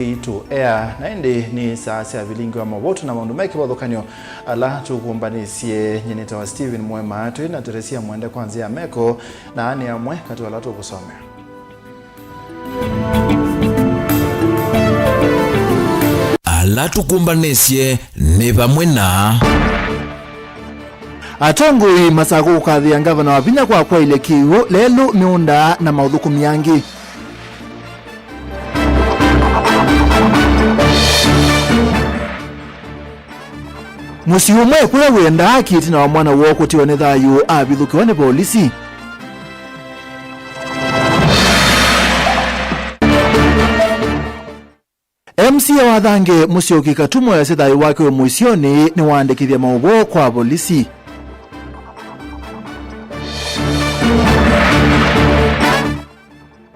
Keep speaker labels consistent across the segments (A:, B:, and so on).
A: to air na indi ni saa cia vilingi wa mawotu na maundu meki wathukanio ala tukumbanisye nyeneta wa Steven Mwema tu na Teresia Mwende kwanzia meko na ani amwe kati wala tukusomea
B: ala tukumbanisye ni pamwe na
A: atongoi Masaku ukathia ngavana wa vinya kwa ile kiu lelu miunda na mauthuku miangi musi umwe kuya wenda akiti na wa mwana woko tiwa ni thayu abithukiwa ni polisi MC wa Thange Musyoki Katumo ya thayu wake wa muisioni ni waandikithia maubo kwa polisi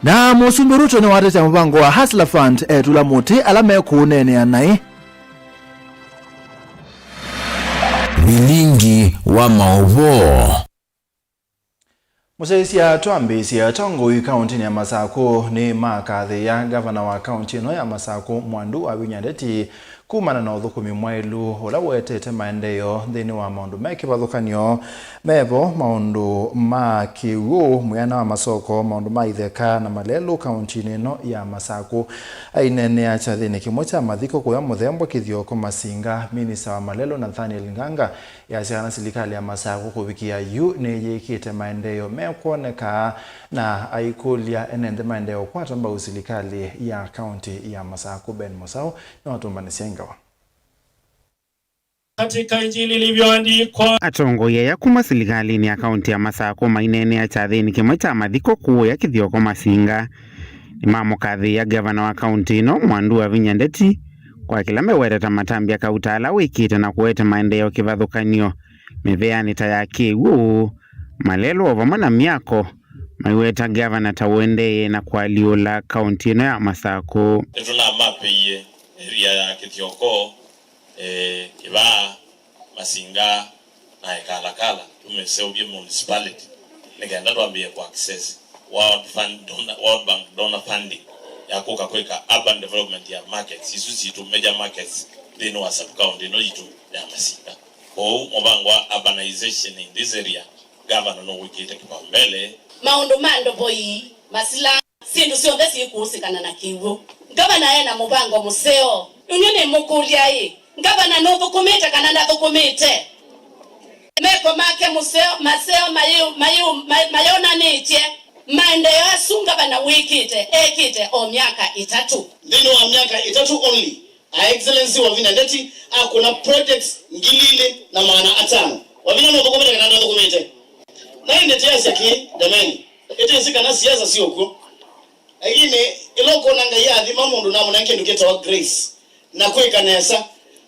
A: na musumburuto ni watete mpango wa Hustler Fund etula muti alame kuunene anai
B: vilingi wa maovo.
A: Musaisia twambisia tongoi kaunti ya Masaku ni makathi ya gavana wa kaunti no ya Masaku Mwandu Abinyandeti kumana na uthukumi mwailu ula wetete maendeyo thini wa maundu meki bathukanio mevo maundu ma kiwu muyana wa masoko maundu ma itheka na malelu kaunti no ya Masaku ainene acha thini kimwe cha mathiko kuya muthembo kithioko Masinga minista wa malelu Nathaniel Nganga ya siana serikali ya Masaku kuvikia yu ni yikite maendeyo mekuoneka na aikulia enende maendeyo kwa tamba serikali ya kaunti ya Masaku. Ben Mosao na watumbanisia ingawa
C: katika Injili ilivyoandikwa
D: atongoye ya kuma serikali ni akaunti ya Masaku mainene ya chathini kimwe cha mathiko kuu ya kithioko Masinga imamo kathi ya gavana wa kaunti no Mwandu Abinyandeti kwa kila mewereta matambia kautala wikite na kuweta maendeleo kivathukanio miveani ta ya kiwu malelo ovamwe na miako maiweta gavana tawendeye na kwaliula kaunti no ya Masaku
C: tuna mapeye area ya kithioko kiba Masinga na Kalakala tumeseubye municipality nikaenda tuambie kwa access World Bank donor funding ya kuka kweka urban development ya markets isusi tu major markets then wa sub county no yitu ya Masinga kwa mbango wa urbanization in this area governor no wikite kipaumbele
E: maundu mando boy masila sindu sionde sikuhusikana na kiwu gavana yena mubango museo unyone mukulia yi gavana no thukumite kana ndathukumite meko make museo maseo mayona niche maendeleo asunga bana wikite ekite o miaka 3
F: ndino wa miaka 3 only excellency wa Abinyandeti akuna projects ngilile na maana 5 wavina no thukumite kana ndathukumite na inde tiasa ki jamani ete sika na siasa sio ko agine iloko nanga ya thima mundu na muna kindu getawa grace na kweka nesa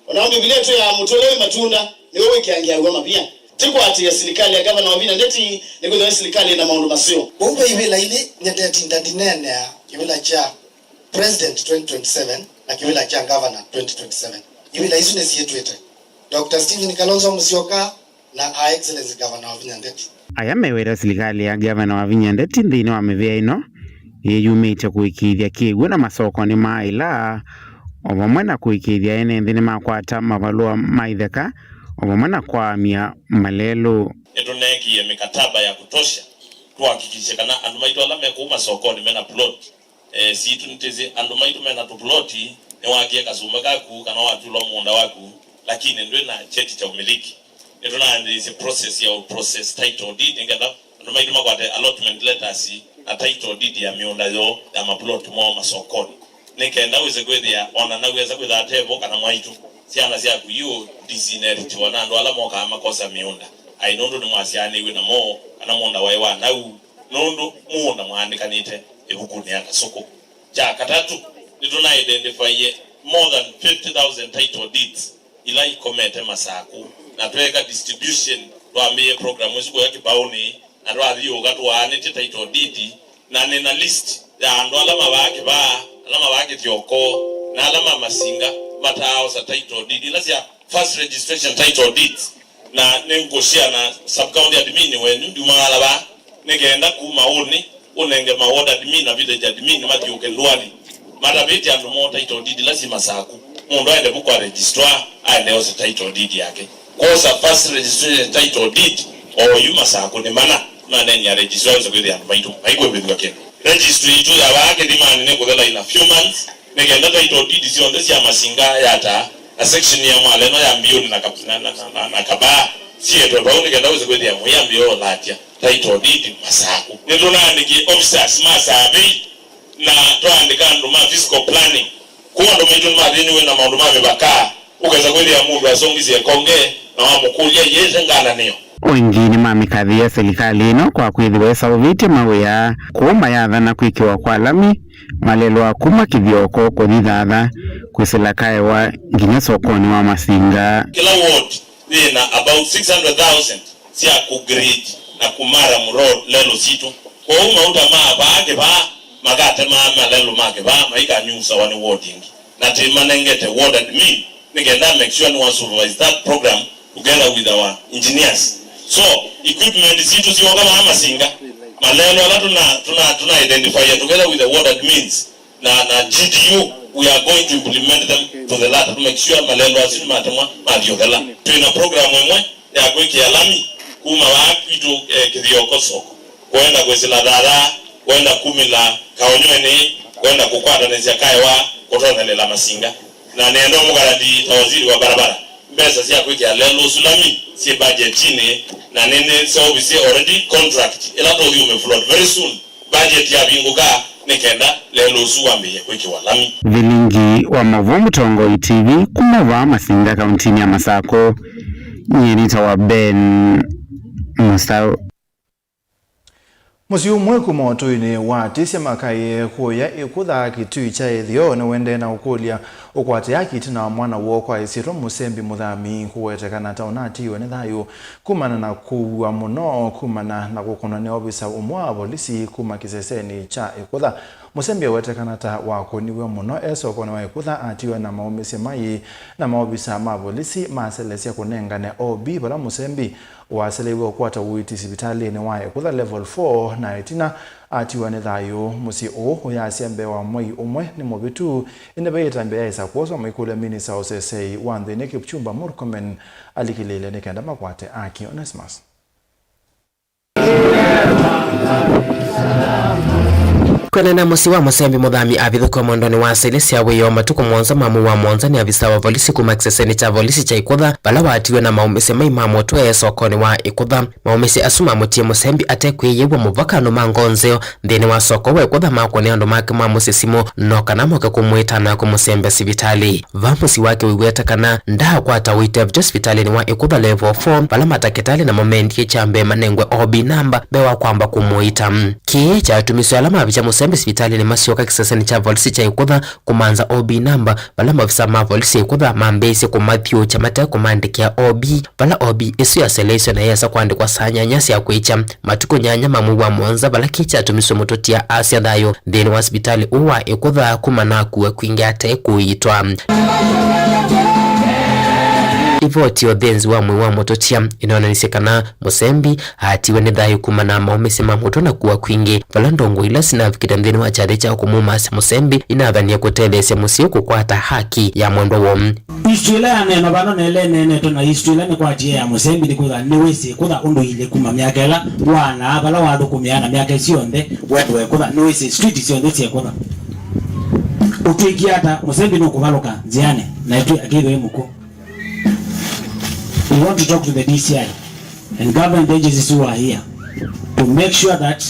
F: unaomba vile tu ya mutolewe matunda ni wewe kiangia ngoma pia tiko ati ya serikali ya gavana wa Abinyandeti ni kwa serikali na maundu masio
G: bomba ibela ile nyateti ndandinene ya kibela cha president 2027 na kibela cha governor 2027 ibela hizo nesi yetu ete Dr. Steven Kalonzo Musyoka na excellence governor wa Abinyandeti
D: aya mewera serikali ya gavana wa Abinyandeti ndini wa mivea ino yeyumite kuikithia kiwu na masoko ni maila ovamwe na kuikithia ene nthini makwata mavalua maitheka ovamwe na kwamia malelo
C: etoneki ya mikataba ya kutosha tuhakikishe kana andu maitu ala mekuma sokoni mena plot si tuniteze andu maitu mena tu ploti ne wakie kasumba kaku kana watu lo munda waku lakini ndio na cheti cha umiliki etona ndise process ya process title deed ngenda andu maitu makwate allotment letters na title deed ya miunda yo ya maplot mo masokoni nikaenda uweze kwethia ona na uweza kwetha tebo kana mwaitu siana sia ku you disinherit wana ndo ala moka amakosa miunda ai nondo ni mwasiane we na mo ana monda waiwa na u nondo muunda mwandikanite ebukuni ya kasoko ja katatu nitona identify more than 50,000 title deeds ila ikomete Masaku na tuweka distribution tuambie program usiku ya kibaoni na tuadhiyo gatu waanete title deed na nina list ya ndo alama wake thioko na alama Masinga matao sa title deed lazia first registration title deeds na nengoshia na sub county admin wenu ndio malaba ngeenda ku maoni unenge mawoda admin na village admin mati ukelwali madabeti andu mo title deed lazima saku mundu aende bukwa registrar aende ose title deed yake kosa first registration title deed o yuma saku ni mana ya registrar zo kweli andu maitu haiko bintu yake registry tu ya wake dimani ne kodela ina few months negenda title deed si onde ya masinga yata a section ya mwaleno ya mbio na kaba sieto bauni kenda uze kweli ya mbio latia title deed masaku ndio naandiki officers masabe na toandika nduma fiscal planning kuwa ndo maitu madini we na maundu mabaka ukaweza kweli ya mundu asongizi ya konge na wamukulia yeze ngana niyo
D: wengine mamikathi ya serikali ino kwa kwithiwesa uviti mawia kuuma yatha na kwikiwa kwa lami malelo akuma kithioko kuthithatha kwisila kaewa nginya sokoni wa masinga
C: kila ward na about 600,000 sia kugrade na kumara muro lelo situ kwa umauta maabage ba magate mama lelo make ba maika nyusa wani warding na timanengete ward admin nigenda make sure no one supervise that program together with our engineers. So equipment situ si wakama masinga malelo ala tuna identify together with the ward admins na GTU we are going to implement them to the latter to make sure malelo asini matamwa madiogala tuna program mwe ya kweki alami kuma wakitu kithioko soko kwenda kwesila dada kwenda kumila kaonyweni kwenda kukwata nezi akaewa kutonelela masinga na nendo mugarandi tawaziri wa barabara mbesa siya kweki alelo sulami si budget chini na nene so we see already contract ila to you flood very soon budget ya binguka nikenda lelo suwambe kweki walami
D: vilingi wa Mavumu Tongo TV kumava masinga kauntini ya Masako nyerita wa Ben Musau
A: Musiu mweku moto-ini wa tisia makaye kuya ikutha kitui cha ithio na wende na ukulia ukwate yaki tina mwana wokwa isiro Musembi Muthami kuwetekana taunati iwe ni thayu kumana na kuwa muno kumana na kukuna ni obisa umwa polisi kuma kiseseni cha ikutha Musembi wetekana ta wakoniwe muno eso kone wa ikutha atiwe na maumisi mai na maobisa ma polisi maselesia kunengane obi bala Musembi waselewe kwata uiti sibitali ni wa ikutha level 4 na itina atiwa ni thayu musi o ya siambe wa mwai umwe ni mobitu inebe itambe ya isa kuoso mwikule minisa osesei wandhe ne Kipchumba Murkomen alikilele ni kenda makwate aki Onesmus
H: Kwenena musi wa Musembi Muthami abithu kwa mwandoni wa selesi ya weyo matuko mwonza mamu wa mwonza ni abisa wa polisi kumakiseseni cha polisi cha ikutha bala watiwe na maumisi maimamo tuwe sokoni wa ikutha maumisi asuma mutie Musembi atekwe yewa muvakano mangonzeo ndeni wa soko wa ikutha mako ni ando maki mamusi simu noka na moke kumuita na kumusembe sivitali vamusi wake wiweta kana ndaha kwa tawite vjo sivitali ni wa ikutha level 4 bala mataketali na momendi chambe manengwe obi namba bewa kwamba kumuita kie cha tumisu alama abicha Musembi hospitali ni masioka kisasani cha polisi cha ikutha kumanza OB namba bala mafisa ma polisi ikutha mambesi ku Matthew chamata kumandikia OB bala OB isu ya seleisyo na yesa kuandikwa sanya nyasi ya kuicha matuko nyanya mamu wa mwonza bala kicha tumiso mututi ya Asia dayo dheni wa hospitali uwa ikutha kumana kuwe kuingia te kuitwa Ivoti odhenzi wa mwe wa mototia inaonanisekana Musembi hatiwe ni dhayu kumana maumesi mamuto na kuwa kwingi vala ndongo ila sinavikita mdheni wa chadecha kumumasi Musembi inadhania kutelese musio kukwata haki ya mwendo womu
I: History ya neno bano nele nene tona history ni kwa jia ya Musembi nikuza niwezi kuza undo ile kuma miaka ila wana bala wadu kumiana miaka sionde wewe kuza niwezi street sionde siya kuza utuikiata Musembi nukuvaloka ziane na itu akiwe muku. We want to talk to the DCI and government agencies who are here to make sure that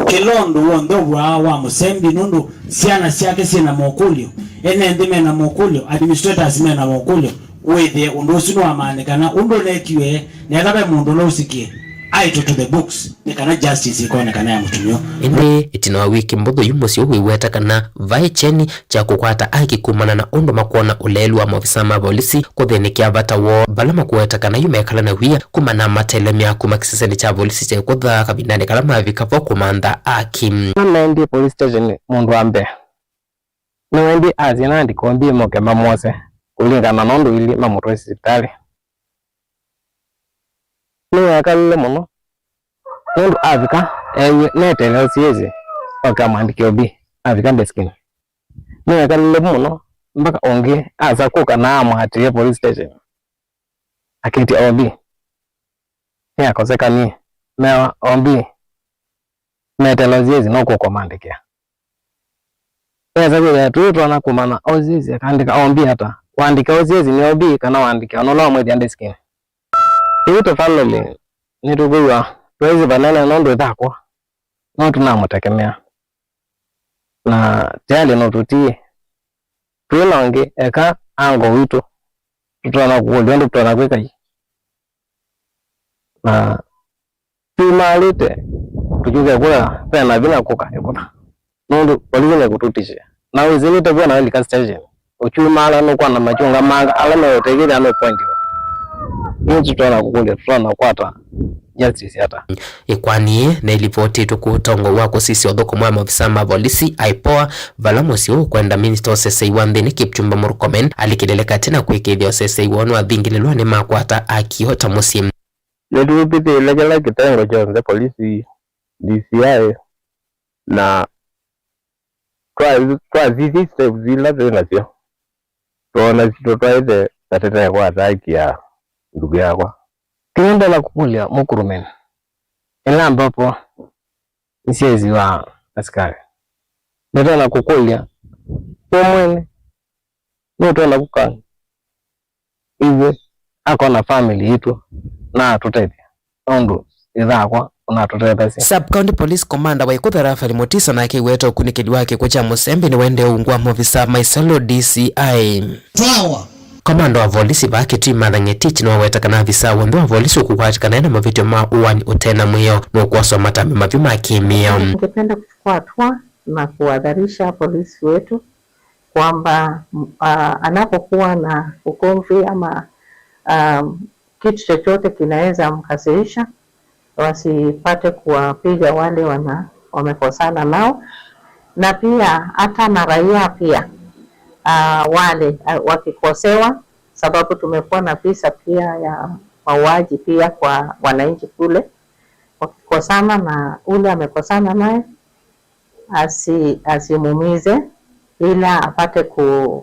I: Kilondo wondo wa Musembi nundu siana siake sina mokulio ene ndime na mokulio administrators me na mokulio wethe undo sino amanekana undo lekiwe ne akabe mundu no usikie aito to the books nekana justice ikona kana ya mutumio
H: ende itina wiki mbodho yumosi uweweta kana vai cheni cha kukwata aki kumana na undo makuona ulelu wa mafisa ma polisi kuthenikia vata wo bala makuweta kana yumekala na wia kumana matelemia kumakiseseni cha polisi cha kutha kabindani kala mavikapo kumanda aki
J: Namendi police station mundu ambe Namendi azina ndikombi moke mamose kulingana nondo ili mamuto hospitali Niwe akalile muno Nundu Afrika netele siyezi Waka mwandiki obi Afrika deskini Mwe kalile muno mpaka onge aza kuka na amwati police station. Akiti ombi. Ya kosekani mewa ombi. Metaloziezi no kukomandikia. Pesa kwa tuto na kumana oziezi akaandika ombi hata. Waandika oziezi ni ombi kana waandika onola mwezi ande skin. Ito family nituguwa tuwezi banana nondo dhakwa. No tunamutegemea. Na tayari no tutie. Tunaonge eka ango wito. Tutana kuondoa tutana kweka. Na tumalite tujuge kwa pena bina kuka ekona. Nondo polisi kututisha. Na wizini tabua na wali station. Uchumala no kwa na machunga manga alama yote ile ano point. Hiyo tutana kukulia tutana kwata. Justice hata.
H: Ikwani na ilipoti tukutongo wako sisi odoko mwa mafisa mavolisi aipoa valamosi kwenda minister osesei wandhini Kipchumba Murkomen alikideleka tena kuikidhi osesei wanu wa dhingililwa ni makwata akiota musim.
J: Nedupiti ilegela kitengo chonze polisi DCI na kwa zizi steps zila tena sio. Tuona sitotoaide tateta ya kwa ataki ya ndugu yako. Kienda la kukulia Mukurumen. Ila ambapo nisiezi wa askari. Ndio la kukulia kwa mwene. Ndio la kukanga. Iwe ako na family yetu na tutete. Ondo idhakwa na tutete.
H: Sub-County Police Commander wa Ikudha Rafael Mutiso na kiweto kunikili wake kwa Musembi ni wende ungwa mofisa Maisolo DCI.
K: Twawa
H: Komando wa volisi baki tu Mathang'etich no wetakana visa wendo wa volisi kukuhatikana na mavitio ma uwani utena mwiyo no kuwaswa matami mavima kimia.
L: Ningependa kuchukua hatua na kuadharisha polisi wetu kwamba anapokuwa na ugomvi ama kitu chochote kinaweza mkasirisha, wasipate kuwapiga wale wamekosana nao, na pia hata na raia pia wale wakikosewa, sababu tumekuwa na visa pia ya mauaji pia kwa wananchi kule, wakikosana na ule amekosana naye asimumize, ila apate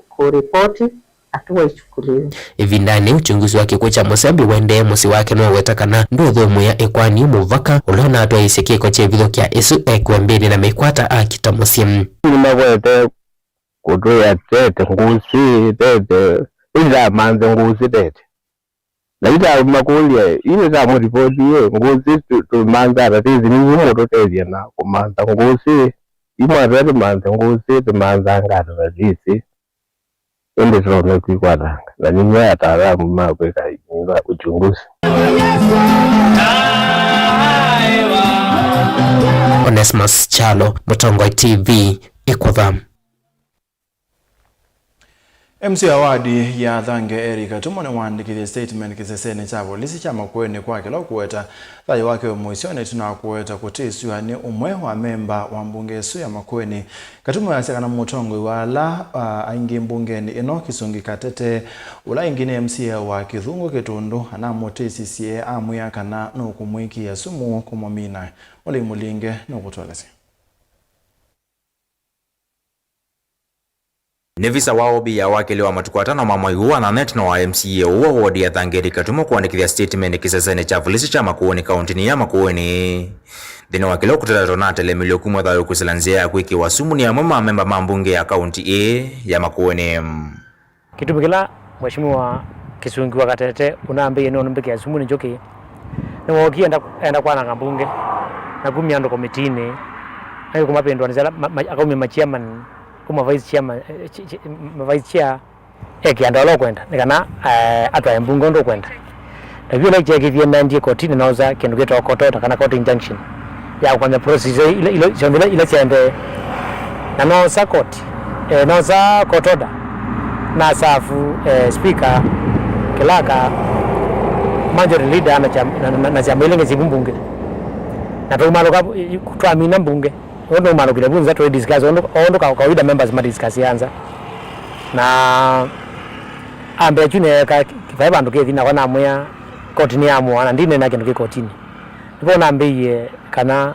L: kuripoti hatua ichukuliwe.
H: Hivi ndani uchunguzi wake kwa Musembi wende musi wake no wetakana ndotho muya ekwani muvaka ulona atwa isikie kwa chevitho kya isu ekwambeni na mekwata akita musim.
J: Nimawete kutoya tete ngusi tete ila manze ngusi tete na ila makulia ile za mu report ye ngusi tu manza tatizi ni moto tete na kumanza ngusi imara manze ngusi tu manza ngata tatizi ende zone kwikwata na nyinyi ataalamu makweka inga uchunguzi.
H: Onesmus Chalo, Mutongo TV, Ikudha.
A: MC awadi ya Thange Erika tumone wandikithie statement kiseseni cha polisi cha Makueni kwake lo kuweta thai wake muisione tunakuweta kutiswa ni umwe wa memba wa mbunge su ya Makueni katumo yasekana Mutongo wala aingi mbungeni ino Kisungi Katete ula ingine MC wa Kithungu Kitundu ana mutisisie amuya kana no kumwiki ya sumu kumwamina ole mulinge no kutwalese.
M: Nevisa waobi ya wakili wa matukwatana mamaiwa na netno wa MCA uwa wadi ya Thange Erika tumo kuandikithia statement kiseseni cha polisi cha Makueni kauntini ya Makueni. Dino wakilo kutala tonatele milioku mwathayo kusilanzia ya kwiki wa sumu ni ya mwema memba mambunge ya kaunti A ya Makueni.
N: Kitu bikila Mheshimiwa Kisungi wa Katete unaambia ino mbeke ya sumu ni joki na waoki enda kwa na ngambunge na gumi ando komitini na kumapendo anizala akumi machairman kuma vice chair ando lo kwenda nikana atwa mbungo ndo kwenda na vile cheki vya nandi kotini nauza kindu geto koto kana court injunction ya kwanza process ile chende na no sakoti no za kotoda na safu speaker kilaka majority leader na jambelinge zibumbunge na to malo kutwa mina mbunge ondo malo kile bunza to discuss ondo kawaida members ma discuss yanza na ambe chune ka kifaiba ndo kethina kona moya kotini amwa na ndine na kindu kotini ndipo naambie kana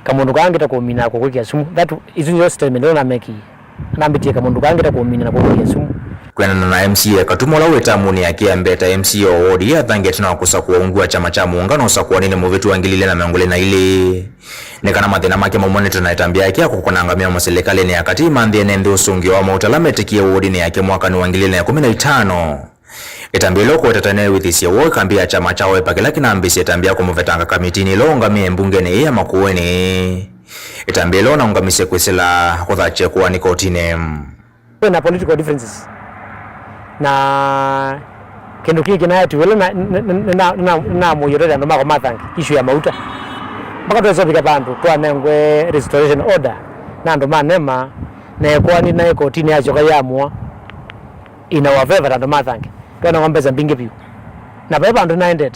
N: kamundu kange to kumina ko kwa sumu that is your statement na make nambitie kamundu kangita kuumina na kuulia sumu
M: kwenana na MCA Katumo la wetamuni yake mbeta MCA wodi ya thangeti na kusa kuungua chama cha muungano usakuwa nini muvitu wangilile na miongole na ili nekana mathina make mamonito na itambia yake kukonangamia maserikali ni yakati mandhi nende usungi wa mautalametikia wodi ni yake mwaka ni wangilile na 15 itambilo kwa tatane withisia wo kambia chama chao epakela kinambisi itambia kumuvetanga kamitini lo ngamie mbungeni ya makueni itambilo na ungamise kwisila kuthache kuwa ni kotine
N: na political differences na kendo kiki na yetu wele na moyorera ndo mako mathangi issue ya mauta mpaka tuwezopika bantu twanengwe restoration order na ndo manema na kwani na kotini yacho kayamwa ina wa favor ndo mathangi twana ngombeza mbinge piu na baba ndo 900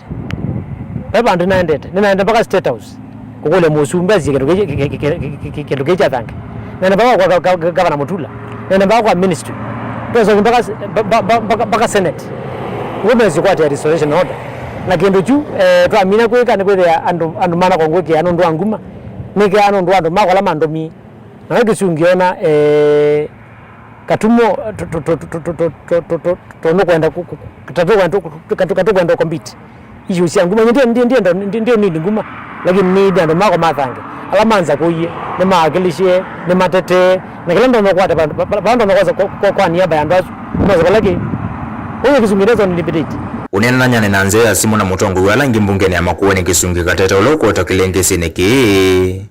N: ninaenda mpaka State House kukule musumbezi kendo kicha thangi na baba kwa gavana Mutula na baba kwa ministry tuweza mpaka Senate womezi kwa restoration order na kendo chu twamina kweka ni kwethia andu mana kongweke ano ndo anguma nike ano ndo andu makola mandomi na kisungiona Katumo tono kwenda kwenda compete issue si anguma ndio ni nguma lakini ni ndo mako mathange alamanza kuye ni maakilishe ni matete na kila ndo nakwata bando nakoza kwa niaba ya ndazo nazo laki huyo kisungirezo ni debate
M: unena nyane na nzea simu na mutongo wala ngimbungeni ya makuweni kisungi kateta uloko otakilenge sineki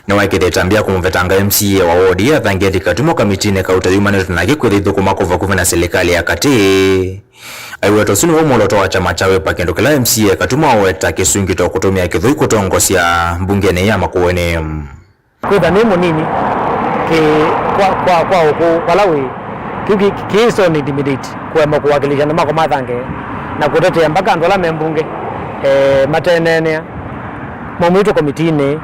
M: na waikide tambia kumuvetanga MCA wa wodi ya thangeti Katumo kamitine kautayumane tunaki kwethithu kumakova kuve na serikali ya kati aiweto sinu umoloto wa chama chawe pakendo kila MCA Katumo aweta kisungi to kutumia kithui kutongosya mbungeni ya makuweni
N: kwetha nemo nini kwa huku Malawi kiso ni intimidate kwa makuwakilisha na mako mathange na kutetea mpaka andu ala membunge matenenea momuito komitini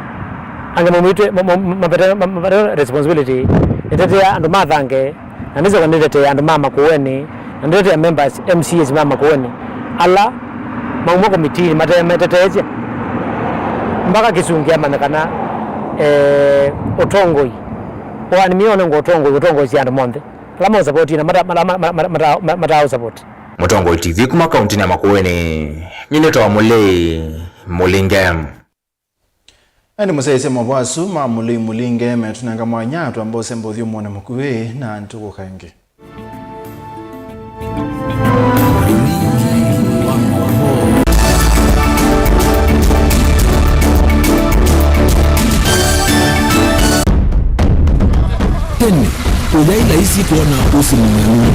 N: ange momuito mapeta responsibility itetea andu mathange na nizo kanitetea andu mama kuweni na nitetea members MCAs mama kuweni ala maumo komitini mateteecha mpaka kisungi amana otongoi wani mione ngo otongoi si andu monthe lama support na mata support
M: Mutongo TV kuma kaunti ya Makueni nyine Mulei Mulingem
A: ani musese mabwasu ma Mulei Mulingem tunanga mwanyatu ambao sembo thio mwana Makueni na ntuko kange
B: teni udaila isi kuona usimunyanu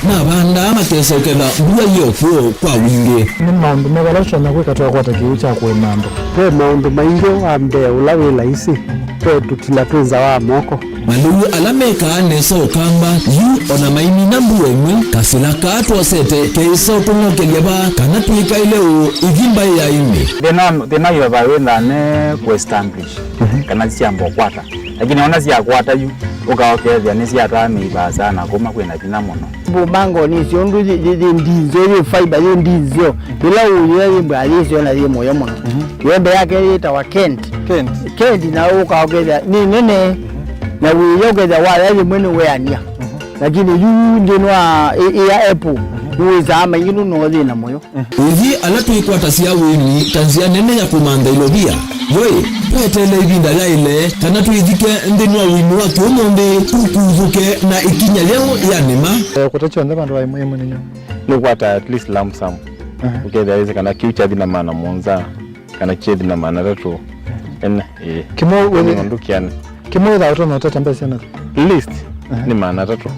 B: na banda mateso kenda bua yokuo kwa wingi
K: ni maundu megalosha na kwikatoa kwa takiucha kwa mambo kwe maundu maingi wambe ulawila isi kwe tutila tuza wa moko
B: maluyu alameka neso kamba yu ona maimi nambu wemwe kasila katwa sete keiso tungokelia ba kana tuika ileo igimba ya imi
O: thina yo ba wenda ne ku establish kana siambo kwata lakini ona sia kwata yu ukaokethia ni sia tami ba sana kuma kwena thina muno
P: bumango ni siondu ndizo ye fiber ye ndizo bila uye yimba alisio na ye moyo muno yembe yake itawa Kent na ukaokethia ni nene na uyogeza wala ye mwene weania lakini yu ndinwa ya Apple uwezama yinu nothi na moyo
B: uthi alatuikwata cia wini tanzia nene ya kumanda ilovia yoe petele ibinda laile kana tuithike ndinwa wini wa kiumonde kukuzuke na ikinya leo ya nema
K: kutacho ndaba ndo aimo ninyo
O: ni kwata at least lump sum ukethia hizi kana kiucha thina maana monza kana chethi na maana tatu en
K: kimo wewe
O: ndukiana
K: kimo da auto na tata sana
O: list ni maana tatu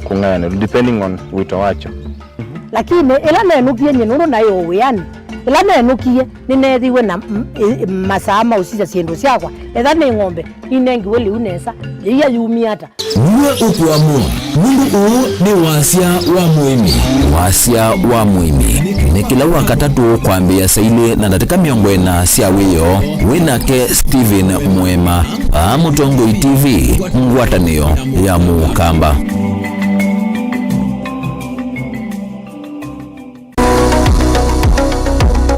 O: kungana depending on wito wacho
Q: lakini ila nenukie nyinuru nayo uyani ila nenukie ninethiwe na masama usija siendo siakwa etha ni ng'ombe inengiwe liu nesa iya yumiata
B: niwe ukuamua mundu uu ni wasia wa muimi ni kila wakatatu kwambia saili na ndatika miongo ina sia wiyo winake Steven Mwema Mutongo TV ngwatanio ya Mukamba.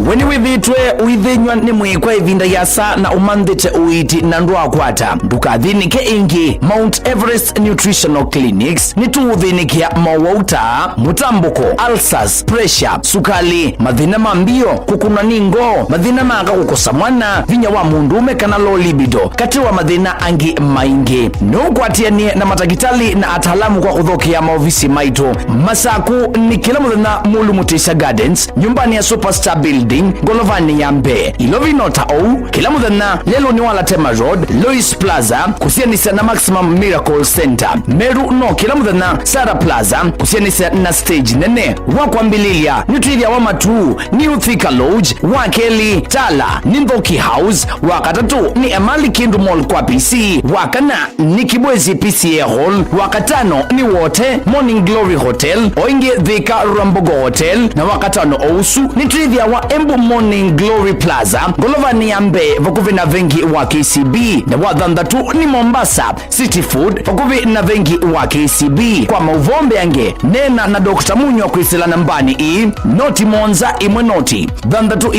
M: When we
B: withitwe uithinywa ni mwikwa ivinda yasa na umanthite uiti na ndwakwata ndukathinike ingi. Mount Everest Nutritional Clinics ni tuuthinikia mawauta, mutambuko, ulcers, pressure, sukali, mathina ma mbio, kukuna ningo, mathina maga gukosa mwana, vinya wa mundume kana low libido, kati wa mathina angi maingi. Nukwatianie na matagitali na ataalamu kwa kuthokia maofisi maitu. Masaku ni kila muthenya Mulu Mutisha Gardens, nyumbani ya Superstar Building, golovani ya Mbe. Ilovinota ou kila muthenya lelo ni wala Tema Road, Lois Plaza kusianisa na Maximum Miracle Center. Meru no kila muthenya Sara Plaza kusianisa na stage nene. Wakwambililia nitwithia wa matu ni Uthika Lodge, Wakeli Tala ni Mboki House, wakatatu ni Emali Kindu Mall kwa PC, wakana ni Kibwezi PCA Hall, wakatano ni Wote Morning Glory Hotel, oingi Thika Rambogo Hotel, na wakatano ousu ni trivia wa Embu Morning Glory Plaza, golovani ya Mbe vakuvi na vengi wa KCB, na wathandatu ni Mombasa City Food vakuvi na vengi wa KCB. Kwa mauvombe yange nena na Dr. Munyo kwisila nambani i noti monza imwe noti thandatu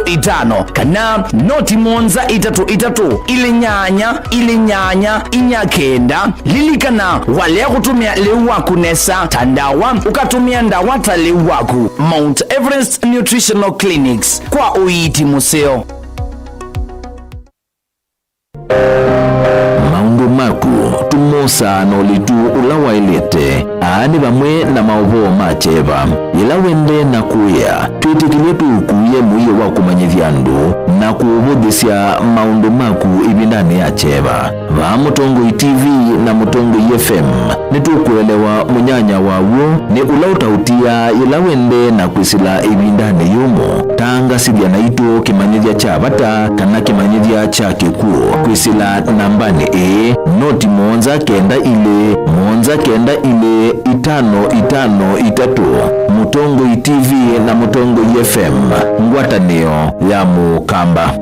B: itano kana noti monza itatu ili nyanya inyakenda lilikana wale kutumia leuwaku nesa tandawa ukatumia ndawata leuwaku. Mount Everest Nutritional Clinics kwa uiti museo. Maundu maku tumosa nolitu ulawailete aani bamwe na mauvo macheva ila wende na kuya twitikilie tukuye muyo wa kumanyithia ndu na kuuvudhisya maundu maku ibindani ya cheva. Va Mutongoi TV na Mutongoi FM nitukuelewa munyanya wawo ni ula utautia ila wende na kwisila ibindani yumo tanga sidya na ito kimanyithia cha bata kana kimanyithia cha kikuo kwisila nambani noti monza kenda ile 5553. Mutongoi TV na Mutongoi FM, ngwatanio ya Mukamba.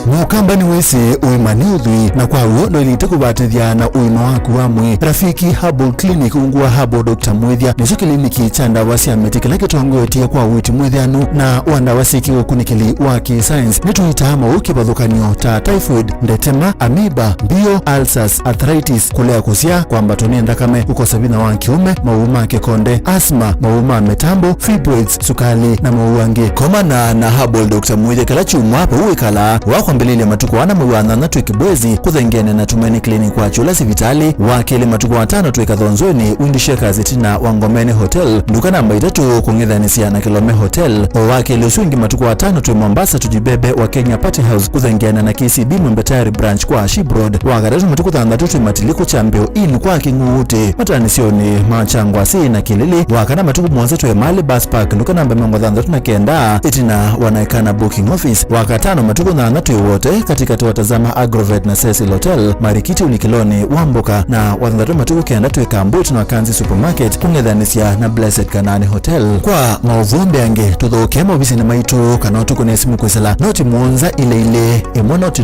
R: Mukamba ni wese uimani udhui na kwa uondo ilite kubatithia na uima waku wamwe. Rafiki Herbal Clinic ungua Herbal Dr. Mwithia nicho kiliniki cha ndawa cia miti kila kitongoetie kwa witi mwithianu na wandawa siki ukunikili wa ki-science nituita mauki bathukanio ta typhoid, ndetema, amoeba, bio, ulcers, arthritis, kulea kusia kwa mbatoni ndakame, ukosa vina wa kiume, mauma kikonde, asma, mauma metambo, fibroids, sukali na mauangi. Komana na Herbal Dr. Mwithia kila chuma hapo uikala wako mbelele matuko wana mwana na twikibwezi kuthengene na Tumaini Clinic kwa chula sivitali wakele matuko watano twikathonzweni Windshakers tina Wangomeni Hotel duka namba 3 kungithanisia na Kilome Hotel wakele usungi matuko watano twi Mombasa tujibebe wa Kenya Party House kuthengene na KCB Mwembetari branch kwa Shibroad wakatatu matuko thandatu twi Matiliko Chambeo inu kwa Kinguute matanisioni machangwa si na Kilili wakana matuko mwanza twi Mali Bus Park duka namba 39 itina wanaikana booking office wakatano matuko na twi wote katika tuwatazama Agrovet na Cecil Hotel Marikiti Unikiloni Wamboka na wathandatu matuku kenda tuwe Kambuti na Kanzi Supermarket kungedhanisia na Blessed Kanani Hotel. Kwa mauvombe yange tuthoke maofisi na maitu kana tuku na simu kwisala noti mwonza ile emo noti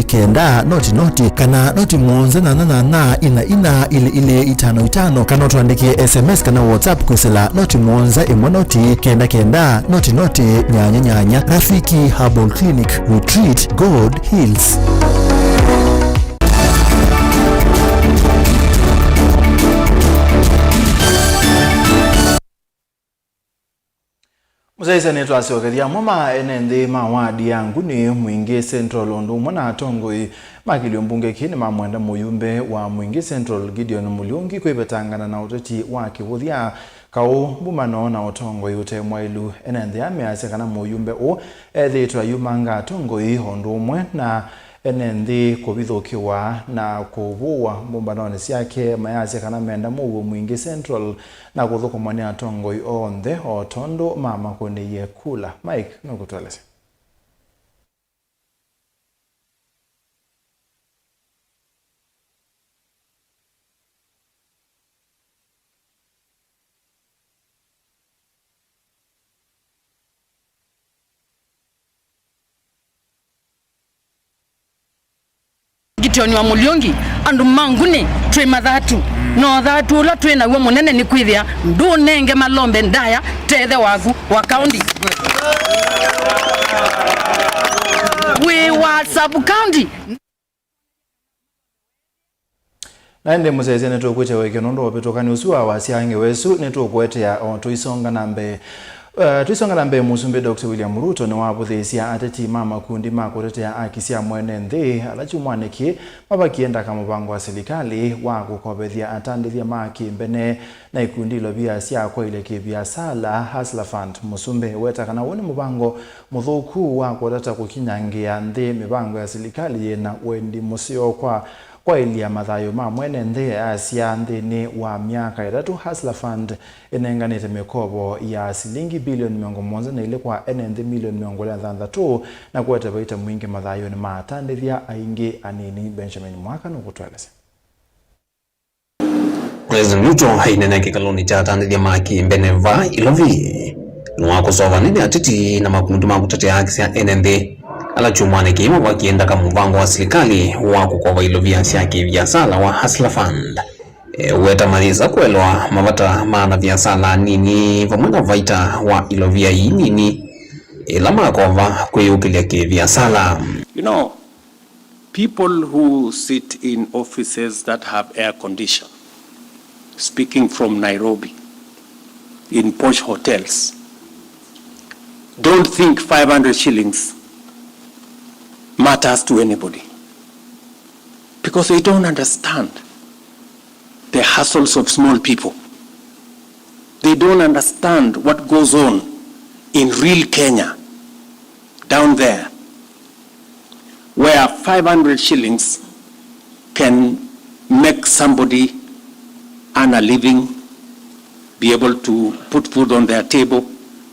R: kenda noti kana noti mwonza na ina ile 55 kana tuandikie SMS kana WhatsApp kwisala noti mwonza emo noti kenda noti nyanya. Rafiki Herbal Clinic, we treat, God heals.
A: Musaisa netu asiwakathia mwama enenthi mawadi yangu ni Mwingi Central ondu mwana atongoi makilio mbunge kini mamwenda muyumbe wa Mwingi Central Gideon Mulungi kwibetangana na uteti wa kivuthia kau mbumano na utongoi ute mwailu enenthi amease kana muyumbe o ethitwa yumanga atongoi ondu umwe na enenthi kubithukiwa na kuvuwa mbumbanoni siake mayase kana menda muwo Mwingi Central na kuthukumwa ni atongoi onthe o tondu mama kuniye kula. Mike nukutwelese.
S: Gideon wa Muliongi andu mangune twe mathatu no thatu la twe na wo munene ni kwithia ndu nenge malombe ndaya tethe wagu wa county we wa sub county
A: Naende museze neto kuche weke nondo wapetokani usuwa wasiange wesu neto kuetea tuisonga nambe musumbe Dr. William Ruto ni wabuthisia ateti mama kundi makutetea akisia mwene nthi alachumwaniki mabakienda kama mubango wa serikali wa gukobethia atandithia maki mbene na ikundi ilo bia sia kwa ile kibiasala Hustler Fund. Musumbe weta kana woni mubango muthuku wa kutata kukinyangia nthi mibango ya serikali na wendi musio kwa ilia mathayo ma mwene nthi asia nthini wa miaka 3 Hustler Fund inenganite mikobo ya silingi bilioni 100 na ile kwa nthi milioni 160 na kuweta baita mwingi mathayo ni matandithia aingi anini. Benjamin Mwaka nukutweleza.
T: President Ruto hainene kikaloni cha atandithia maki mbeneva ilovi nwakusova nini atiti na makundu makutetea haki ya NND alachumwane kimo wakienda kama mpango wa serikali wa kukova ilovia siaki biasala wa Hustler Fund. Uweta maliza kuelewa mavata maana biasala nini vamwena vaita wa ilovia hii nini ilama kova kuyukilia ki biasala.
U: You know, people who sit in offices that have air condition, speaking from Nairobi, in posh hotels, don't think 500 shillings matters to anybody, because they don't understand the hassles of small people. They don't understand what goes on in real Kenya down there, where 500 shillings can make somebody earn a living, be able to put food on their table,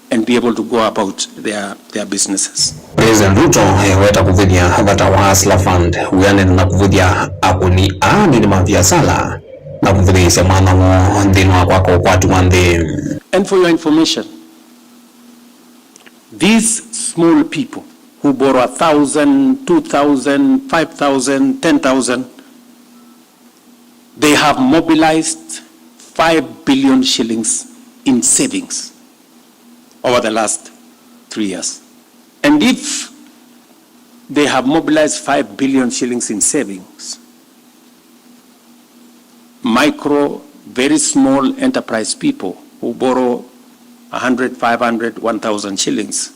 U: and be able to go about their businesses.
T: President Ruto weta kuvidhia hata wa Hustler Fund uyane na kuvidhia akuni ni mabiasala na kuvidhia semana mo ndino kwako kwatu wande.
U: And for your information, these small people who borrow 1,000, 2,000, 5,000, 10,000, they have mobilized 5 billion shillings in savings over the last 3 years. And if they have mobilized 5 billion shillings in savings, micro, very small enterprise people who borrow 100, 500, 1,000 shillings,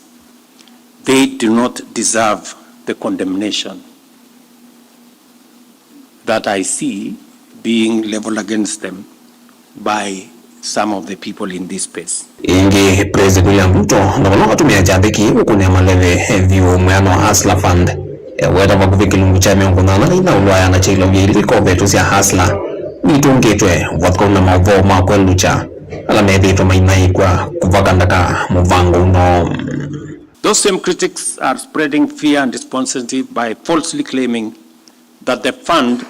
U: they do not deserve the condemnation that I see being leveled against them by some of the people in this space.
T: Ingi President William Ruto na wala tumia jambeki ukune maleve view mwano Hustler Fund weta wakuviki lungu cha miongo na ulwaya na chilo vili kovetu siya Hustler nitungetwe watkona mavo makwelucha ala medhito mainai kwa kuvakandaka muvango no.
U: Those same critics are spreading fear and despondency by falsely claiming that the fund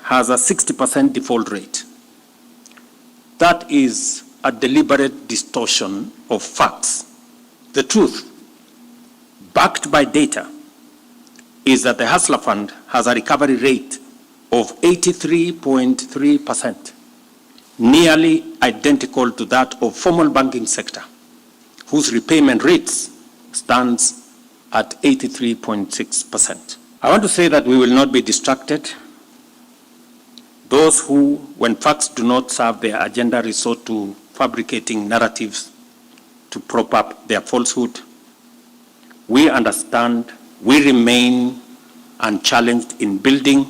U: has a 60% default rate. That is a deliberate distortion of facts. The truth, backed by data, is that the Hustler Fund has a recovery rate of 83.3%, nearly identical to that of formal banking sector, whose repayment rates stands at 83.6%. I want to say that we will not be distracted. Those who, when facts do not serve their agenda, resort to fabricating narratives to prop up their falsehood. We understand, we remain unchallenged in building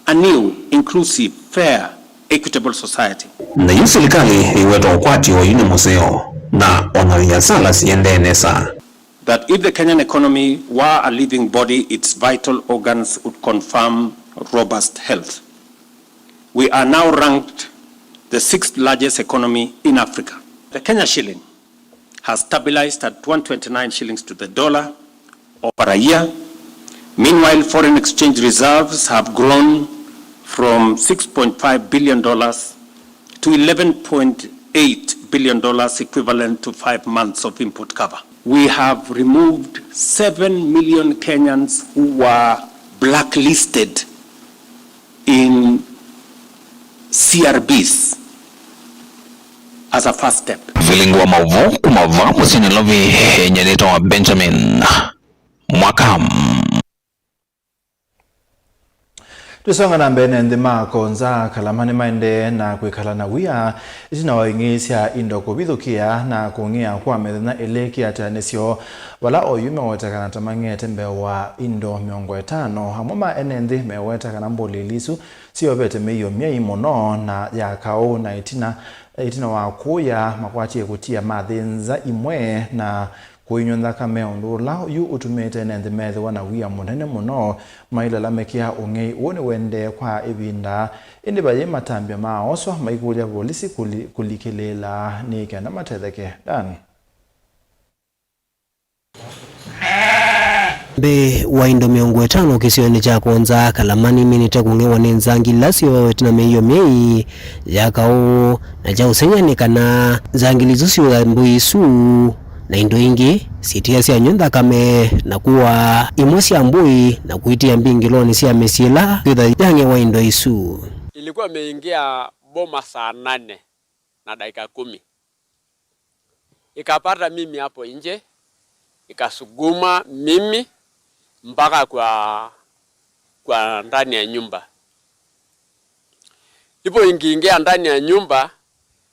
U: a new, inclusive, fair, equitable society.
T: Na yu serikali iweto ukwati wa yune museo na onariasala siende nesa.
U: That if the Kenyan economy were a living body, its vital organs would confirm robust health. We are now ranked the 6th largest economy in Africa. The Kenya shilling has stabilized at 129 shillings to the dollar over a year. Meanwhile, foreign exchange reserves have grown from $6.5 billion to $11.8 billion, equivalent to 5 months of import cover. We have removed 7 million Kenyans who were blacklisted in CRBs as a first step.
B: Vilingwa mavu kumava musini lovi nyenito wa Benjamin Mwakam.
A: Tusonga na mbene ndima konza kalamani maende na kuikala na wia itina waingisya indo kubithukia na kungia kwa methena eleki atanesyo wala oyume wetakana tamangete mbewa indo miongo etano hamoma enendi mewetakana mbolilisu siyo bete meyo miai muno na yakao na itina wakuya makwati kutia mathinza imwe na kuinyonda kame ondula yu utumete nende methe wana wia munene muno maila lamekia ungei uone wende kwa ibinda indi baye matambia maoswa maikulia polisi kulikilela ni kena matetheke Dan
E: be wa indo miongo etano kisioni cha kwanza kalamani minita kungewa nenzangi lasio wetina meyo miei yakao na jao senyani kana zangilizo siyo mbuisu na indo ingi sitia sia nyonda kame na kuwa imosi ambui na kuitia mbingiloni sia mesiela kutha yange wa indo isu.
V: Ilikuwa meingia boma saa 8 na dakika 10. Ikapata mimi hapo nje, ikasuguma mimi mpaka kwa ndani ya nyumba. Ipo ingiingia ndani ya nyumba,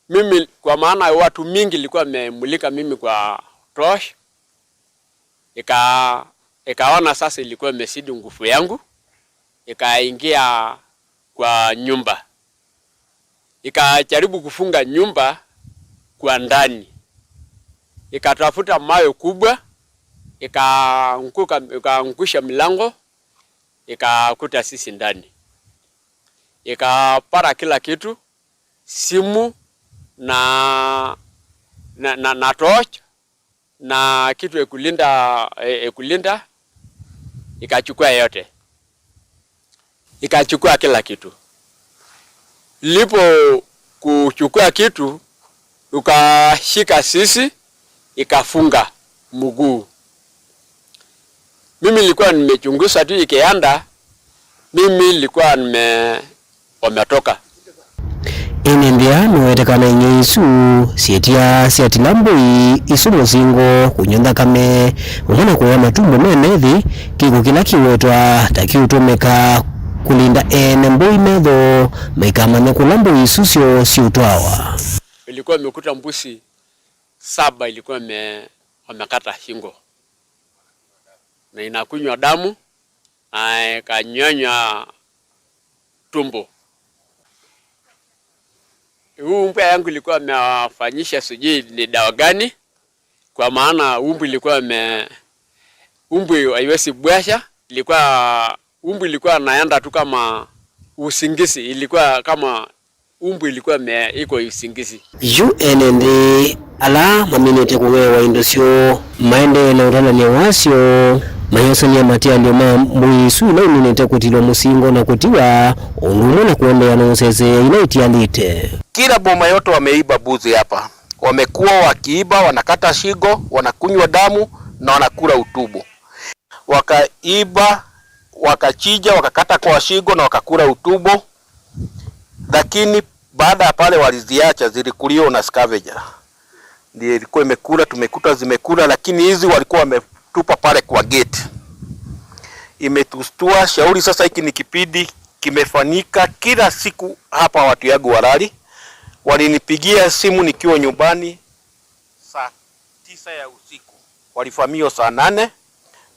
V: mimi kwa maana watu mingi ilikuwa memulika mimi kwa torch. Ikaona sasa ilikuwa imesidi nguvu yangu. Ikaingia kwa nyumba. Ikajaribu kufunga nyumba kwa ndani. Ikatafuta mawe kubwa. Ikaangusha milango. Ikakuta sisi ndani. Ikapara kila kitu, simu na torch na kitu ekulinda ikachukua yote. Ikachukua kila kitu. Lipo kuchukua kitu, ukashika sisi, ikafunga mguu. Mimi nilikuwa nimechunguza tu ikianda, mimi nilikuwa wametoka.
E: Inendia nuwetekana inye isu sietia siatilambui isu muzingo kunyonda kame umona kuwa matumbo menethi kiku kila kiwetwa taki utumeka kulinda mbui medho maikamane kulambu isu sio siutwawa.
V: Ilikuwa imekuta mbusi 7 ilikuwa wamekata shingo na inakunywa damu na kanyonya tumbo. Umbu yangu ilikuwa amefanyisha sijui ni dawa gani, kwa maana umbu ilikuwa umbu haiwezi bwasha, umbu ilikuwa naenda tu kama usingizi, ilikuwa kama umbu ilikuwa iko usingizi.
E: UNND ala maminete kuwewa indosio maende na urana ni wasio mayosani ya matia lioma muisu ila uninete kutilo musingo na kutiwa unumu na kuende ya nusese ila itialite.
W: Kila boma yote wameiba buzi hapa. Wamekuwa wakiiba, wanakata shingo, wanakunywa damu na wanakula utubo. Wakaiba, wakachija, wakakata kwa shingo na wakakula utubo. Lakini baada ya pale waliziacha zilikuliwa na scavenger. Ndiyo ilikuwa imekula, tumekuta zimekula, lakini hizi walikuwa wametupa pale kwa gate. Imetustua shauri sasa hiki ni kipindi kimefanyika kila siku hapa watu yangu walali. Walinipigia simu nikiwa nyumbani saa 9 ya usiku. Walifamio saa 8,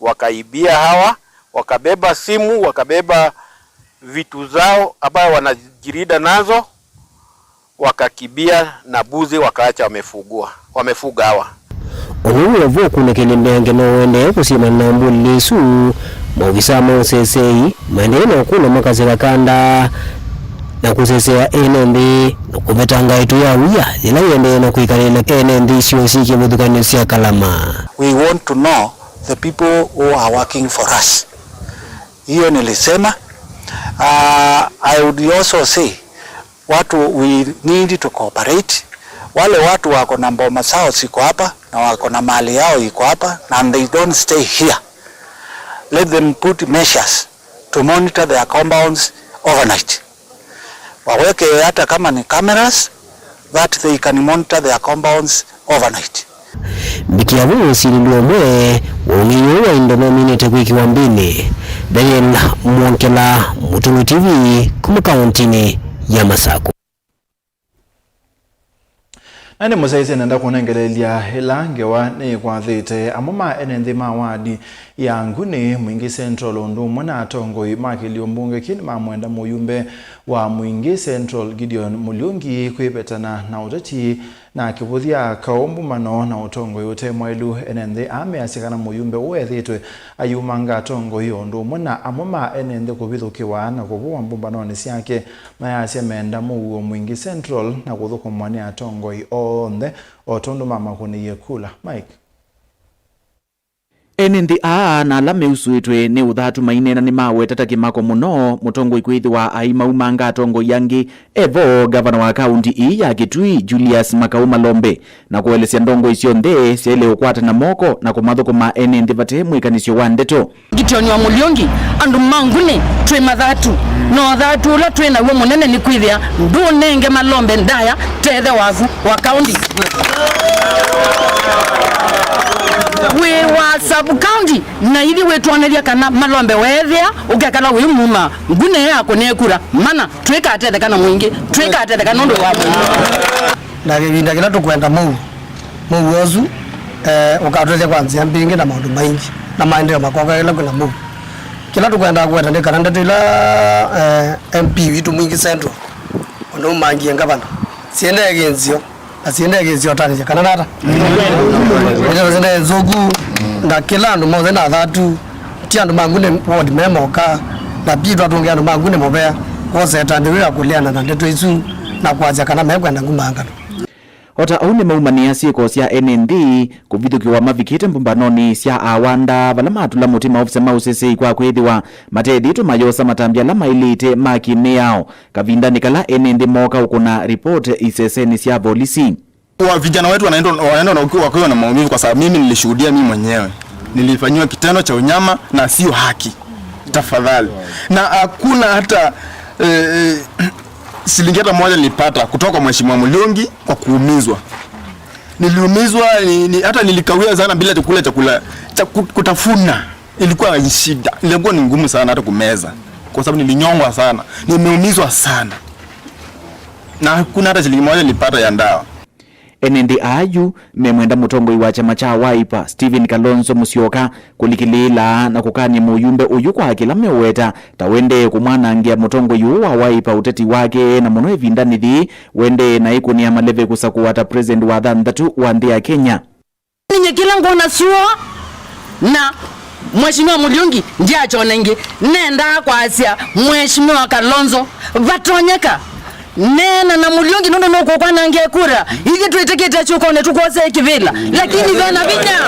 W: wakaibia hawa, wakabeba simu, wakabeba vitu zao ambayo wanajirida nazo, wakakibia na buzi wakaacha wamefuga hawa.
E: Unuwe voku nekelembeange wende kusima na mbulisu mawisa monsesei maneno kuna makazira kanda na kusesea NND na kuvetanga itu ya uya ila yende na kuikalela NND siosiki mudukani siya Kalama.
X: We want to know the people who are working for us. Hiyo nilisema. I would also say we need to cooperate. Wale watu wako na mboma sao siko hapa na wako na mali yao iko hapa and they don't stay here. Let them put measures to monitor their compounds overnight. Waweke hata kama ni cameras that they can monitor their compounds overnight.
E: Bikiavu sililwa mwe wongiyo wa indonominate wiki wa mbili. Daniel Mwankela, Mutungu TV, kuma kauntini ya Masako.
A: Nani musaise nenda kunengelelia hilangewa ni kwa thite amuma enende mawadi ya nguni Mwingi Central Ondumwe na atongoi makilio mbunge kini mamwenda muyumbe wa Mwingi Central Gideon Mulungi kwipetana na utati na kivuthia kaombu mano na utongoi ute mwelu enende ameasikana muyumbe uethitwe ayumanga atongoi Ondumwe na amuma enende kubithukiwa na kuvuwa mbumbanoni siake mayasya menda muwo Mwingi Central na kuthukumwani atongoi onde otondo mama kuni yekula Mike.
C: Enende na lame usuitwe ni uthatu mainena ni mawe tataki mako muno mutongo ikwithi wa aimaumanga atongo yangi evo gavana wa kaunti ya Kitui Julius Makauma Lombe na kuelesya ndongo isio nde siele ukwata na moko na kumathuko ma enende vate mwikanisyo wa ndeto
S: Gideon wa Mulungi andu mangune twe mathatu no thatu la twe na we munene ni kwithia ndunenge Malombe ndaya tethe wagu wa kaunti we wa sub county na ili wetwaneria kana Malombe wethia ukekala we muma ngune yako nekura mana tweka atete kana mwingi tweka atete kana ndo wa
D: na gibinda kila tukwenda mu wozu ukatwete kwanza mbingi na maundu maingi na maendeleo makoka kila kuna mu kila tukwenda kwenda ne kana ndatila MP witu Mwingi Central ndo mangi ngavana siende agenzio asiende agenzio tani kana nata ndio zende zogu na kila ndo moze na thatu ti andu mangune ward memoka na bidwa tunge andu mangune mobea kose tandiwira kuliana na ndeto isu na kwaja kana mekwenda ngumanga
C: ota aune maumania sieko sia NND kuvithukiwa mavikite mbumbanoni sia awanda vala matula mutima ofisa mausese kwa kwithiwa matedito mayosa matambia la mailite makine yao kavindani kala NND moka ukuna report iseseni sia polisi.
F: Wa vijana wetu wanaenda na wakiwa na maumivu kwa sababu mimi nilishuhudia mimi mwenyewe nilifanywa kitendo cha unyama na sio haki tafadhali na hakuna hata shilingi hata moja nilipata kutoka kwa Mheshimiwa Mulungi kwa kuumizwa. Niliumizwa hata nilikawia sana bila chakula cha kutafuna. Ilikuwa shida. Ilikuwa ni ngumu sana hata kumeza kwa sababu nilinyongwa sana. Nimeumizwa sana. Na hakuna hata shilingi moja nilipata ya ndawa.
C: NND ayu memwenda mutongoi wa chama cha Wiper Stephen Kalonzo Musyoka kulikilila na kukani muyumbe uyu kwa kila meweta tawende kumwanangia mutongoi wa Wiper uteti wake na muno evindanithi wende na ikunia maleve kusakuwata president wa thanthatu wa nthi ya Kenya
S: ninye kila ngona suo na Mheshimiwa Mulungi ndiye achonenge nenda kwa asia Mheshimiwa Kalonzo vatonyeka nena na Mulungi nono noko kwa nange kura hivi tuitekete chuko ne tukose kivila lakini vena vinya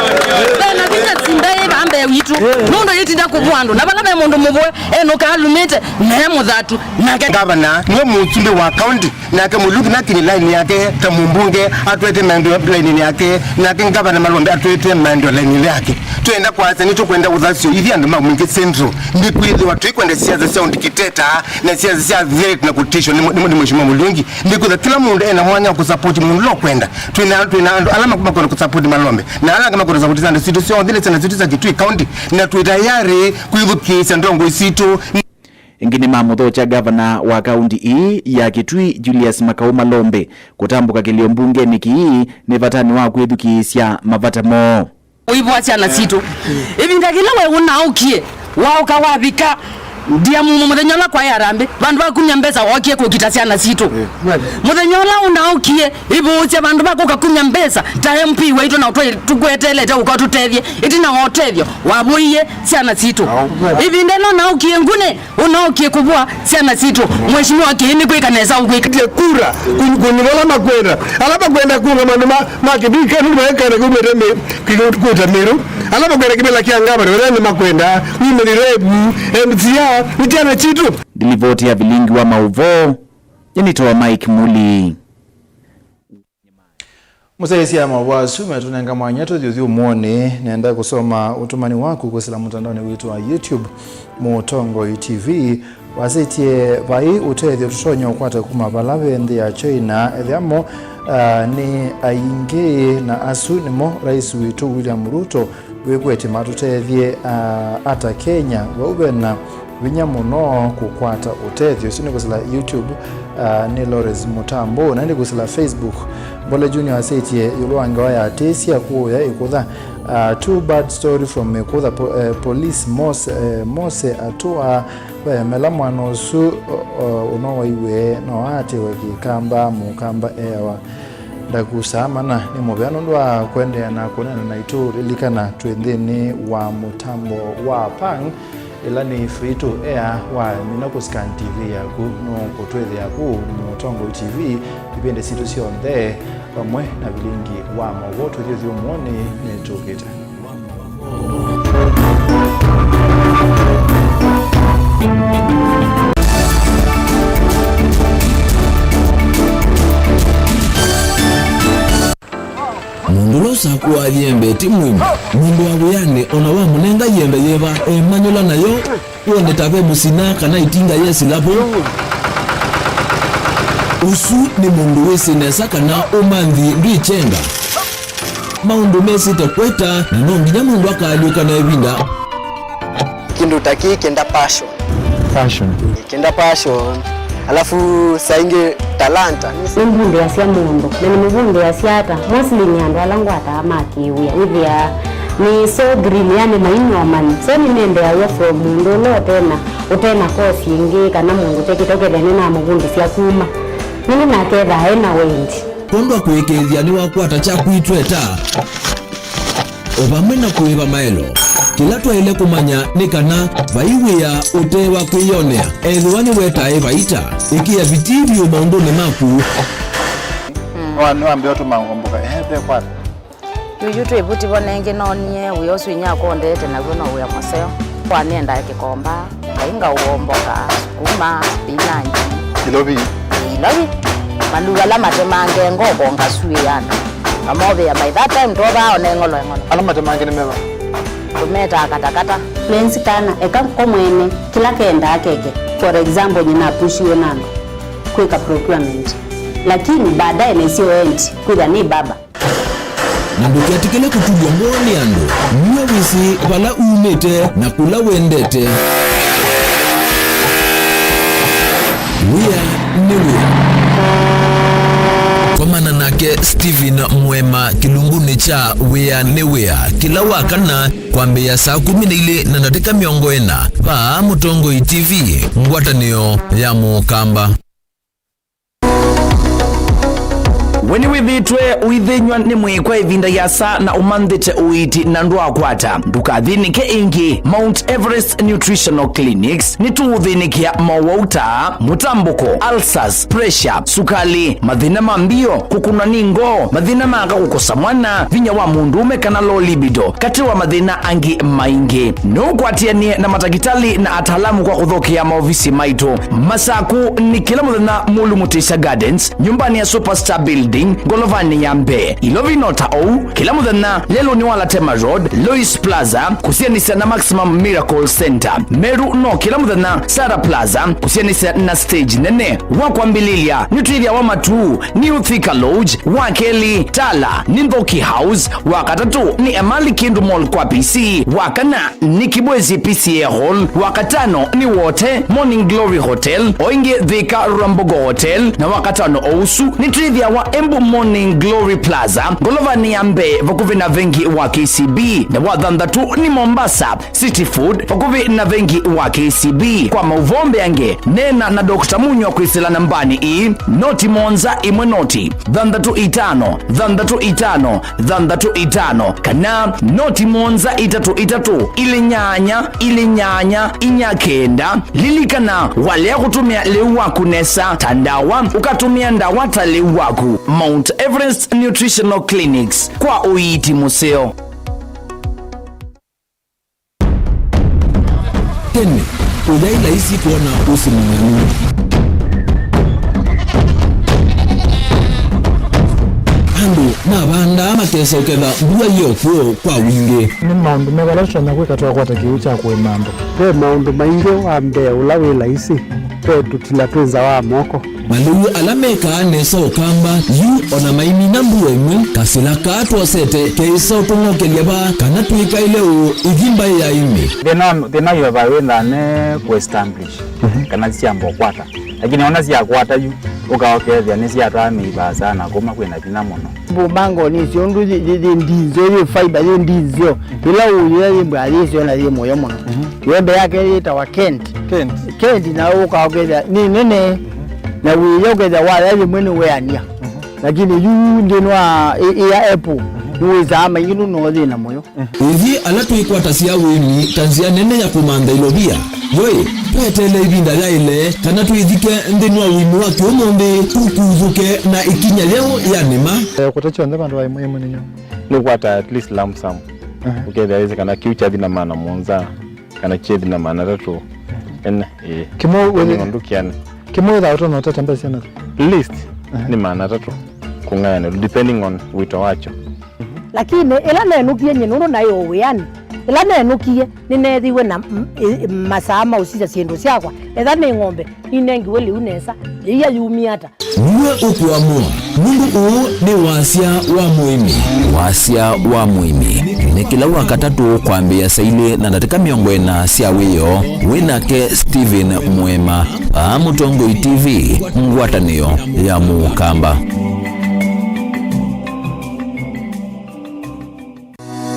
S: simbaye bambe witu nono yitinda kubwandu na bala ba mundu mubwe eno kalumete na muthatu na
F: gavana niwe mutsumbe wa county na ke Mulungi na kini line yake ta mumbunge atwete mando line yake na ke gavana Malombe atwete mando line yake tuenda kwa sasa nicho kwenda udhasio hivi ando Mwingi Central ndi kwili watu ikwenda siasa sound kiteta na siasa very na kutisho ni Mheshimiwa Mulungi ndiko kila mundu ena mwanya kusupport mundu lo kwenda twina alama kama kuna kusupport Malombe na alama kama kuna support za institution zile sana za Kitui County na tuitayari kuivukisa ndongo isitu
C: ingini mamutho cha gavana wa kaunti ya Kitui Julius Makauma Lombe kutambuka kilio mbunge niki ni vatani wa kwithukisya mavatamo
S: uibwa chana sito hivi ndagila we unaukie wao kawabika ndia muthenyola kwa yarambe bandu bakunya mbesa wakie kukitasiana sito muthenyola unaukie ibuche bandu bakukakunya mbesa ta MP wetu na tugwetelete ukatutethie itina wotethio wabuiye siana sito hivi ndeno naukie ngune unaukie kubwa siana sito Mheshimiwa kini kwikaneza ukwikite
D: kura kunibola makwenda alaba kwenda kura mandu makibika ndu mwekere kumete kuta miru alaba kwenda kibela kiangaba wene makwenda wimeli rebu MCA mtiana chitu
C: dilivoti ya vilingi wa mauvo yanitoa Mike Muli.
A: Musaisi ya mawasu metunenga mwanyato dhiudhiu mwoni nenda kusoma utumani waku kusila mtandaoni wetu wa YouTube Mutongo TV wasitie vai utethio tutonyo kwata kuma balave ndi ya China ethiamo ni aingi na asu nimo rais wetu William Ruto wekwete matutethie ata Kenya waubena vinya muno kukwata utethio sini kusila YouTube ni Lawrence Mutambo na ndi kusila Facebook Bole Junior asetie yulwanga wa ya tesia kuya ikudha too bad story from ikudha police Mose atua melamwano su unowa iwe no ate wakikamba mukamba ewa ndakusamana ni mubyano ndwa kwende na kunena na itu lilikana twendeni wa Mutambo wa Pang ilani frito air wa Minako Scan TV yaku no kutwethe yaku Mutongo TV ibende situation there pamwe na bilingi wa mawoto thio muone netoketa
B: mundu losaku athembe ti mwimu mundu awiyane ona wa munenga yembe yeva emanyola nayo wone tabe musina kana itinga yesilapo usu ni mundu wesinesa kana umanthi ndwichenga maundu mesite kweta na nonginya mundu akaliuka na evinda
G: kindu taki kenda passion alafu sainge talanta
I: ni mbundu ya sia mundu na ni mbundu ya siata mostly ni andu alangu atamakiwia ithia ni so green yani mainyomani so ni nende ya from mundu no utena kosi ingi kana mundu tekitokethene na mugundi cia kuma nini naketha ena wendi
B: kondwa kwikithia ni wakwata cha kwitweta ovamwe na kuiva maelo kila twaile kumanya ni kana vaiwia utewa kwiyonea ethiwani wetae vaita ikia vitivyo maunduni maku
A: niwambia tumangomboka ehe kwata
J: yuyu ibuti bonenge nonie uyo swinya kondete na gona uya maseo kwa nenda kikomba kainga uomboka sukuma spinach
A: ilobi
J: maluga la matemange ngobo ngasui yana amobe ya by that time toba onengolo
A: ala matemange ni meva
J: tumeta katakata
I: lensi kana eka komwene kila kenda akeke for example nyina pushiwe nando kweka procurement lakini baadaye nesio enti kuja ni baba
B: na ndukiatikile kutugwa mboni andu mwawisi vala umete na kula wendete wia ni wia komana nake Steven Mwema kilunguni cha wia ni wia kila wakana kwambia saa 12 na dakika 40 pa Mutongo TV ngwatanio ya mukamba
C: weni withitwe uithinywa ni mwikwa ivinda ya saa na umanthite uiti na ndu akwata ndukathinike ingi Mount Everest Nutritional Clinics ni tuuthinikia mawauta mutambuko ulcers pressure sukali mathina ma mbio kukuna ningo mathina ma gukosa mwana vinya wa mundume kana low libido kati wa mathina angi maingi no kwatianie na matagitali na ataalamu kwa kuthokia maofisi maito masaku ni kila muthenya Mulu Mutisha Gardens nyumbani ya Superstar Building Golovani Yambe Ilovinota au kila muthenya lelo ni wala Tema Road Lois Plaza kusianisa na Maximum Miracle Center Meru no kila muthenya Sara Plaza kusianisa na stage nene wakwambililia nitwithia wa matu New Thika Lodge wakeli Tala Nimboki House wakatatu ni Emali Kindu Mall kwa PC wakana ni Kibwezi PCA Hall wakatano ni wote Morning Glory Hotel oinge Thika Rambogo Hotel na wakatano ousu nitwithia wa Embu Morning Glory Plaza Golovani Yambe vakuvi na vengi wa KCB na wathandatu ni Mombasa City Food vakuvi na vengi wa KCB kwa mauvombe yange nena na Dr. Munyo kwisila nambani i noti monza imwe noti thandatu itano kana noti monza itatu ili nyanya inyakenda lilikana wale ya kutumia leu waku nesa tandawa ukatumia ndawata leu waku Mount Everest Nutritional Clinics kwa uiti museo
B: tene udaila isi kuona usimangani andu na banda makesa uketha mbua yokuo kwa wingi
K: ni maundu megalesha na gwikatwa kwata kiu cha kwima andu pe maundu maingi wambe ula wi laisi pe tutila twenza wa moko
B: Malu alameka nesa ukamba yu ona maimi na mbua imwe kasila katwa sete keisa utungokelia ba kana tuika ileo igimba ya imi
O: thina yo bawenda ne ku establish kana ciambo kwata lakini ona cia kwata yu ukaokethia ni cia tami ba sana kuma kwina thina muno
H: bumango ni ciondu ndizo ye fiber ye ndizo ila uye yimba alizo na ye moyo muno yembe yake itawa Kent na ukaokethia ni nene na wiyogeza wala ye mwene weania lakini yu ndino ya Apple nuwezama yinu nothi na moyo
B: uthi alatuikwata cia wini tanzia nene ya kumanda ilobia we petele ibinda ya ile kana tuithike ndinu wa wini wa kiumonde tukuzuke na ikinya leo ya nima
K: kutacho ndaba ndo ayi munenyo
O: ni kwata at least lump sum ukethia hizi kana kiucha thina maana monza kana chethi na maana tatu
K: kimo wewe
O: ndukiana
K: kimo da utono tatamba sana
O: list ni maana tatu kungana depending on wito wacho
Q: lakini ila nenukie nyinuru nayo uyani ila nenukie ninethiwe na masama usija ciendu ciakwa etha ni ng'ombe inengi weli unesa iya yumi ata
B: niwe ukuamua mundu uu ni wasia wa muimi ni kila wakatatu kwambia saili na ndatika miongwena cia wiyo winake Steven Mwema Mutongoi TV ngwatanio ya Mukamba.